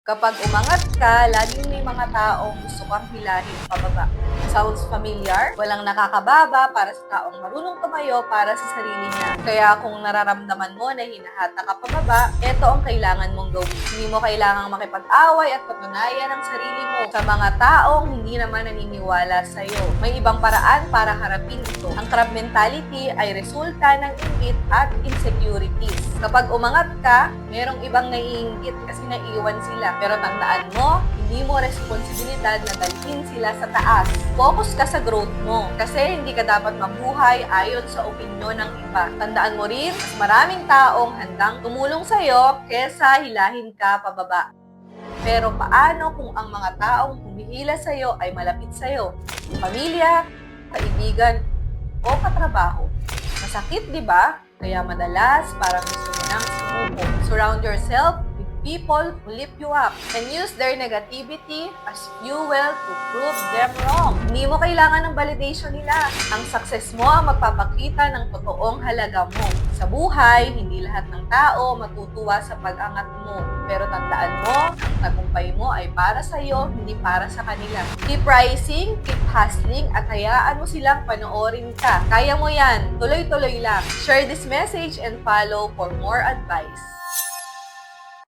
Kapag umangat ka, laging may mga taong gusto kang hilahin pababa. Sounds familiar? Walang nakakababa para sa taong marunong tumayo para sa sarili niya. Kaya kung nararamdaman mo na hinahata ka pababa, ito ang kailangan mong gawin. Hindi mo kailangang makipag-away at patunayan ang sarili mo sa mga taong hindi naman naniniwala sa iyo. May ibang paraan para harapin ito. Ang crab mentality ay resulta ng inggit at insecurities. Kapag umangat ka, merong ibang naiinggit kasi naiiwan sila. Pero tandaan mo, hindi mo responsibilidad na dalhin sila sa taas. Focus ka sa growth mo kasi hindi ka dapat mabuhay ayon sa opinyon ng iba. Tandaan mo rin, mas maraming taong handang tumulong sa'yo kesa hilahin ka pababa. Pero paano kung ang mga taong humihila sa'yo ay malapit sa'yo? Pamilya, kaibigan, o katrabaho? Masakit, di ba? Kaya madalas, parang gusto mo nang sumuko. Surround yourself with people who lift you up and use their negativity as fuel to prove them wrong. Hindi mo kailangan ng validation nila. Ang success mo ang magpapakita ng totoong halaga mo. Sa buhay, hindi lahat ng tao matutuwa sa pag-angat mo. Pero tandaan mo, ang tagumpay mo ay para sa iyo, hindi para sa kanila. Keep rising, keep hustling, at hayaan mo silang panoorin ka. Kaya mo yan. Tuloy-tuloy lang. Share this message and follow for more advice.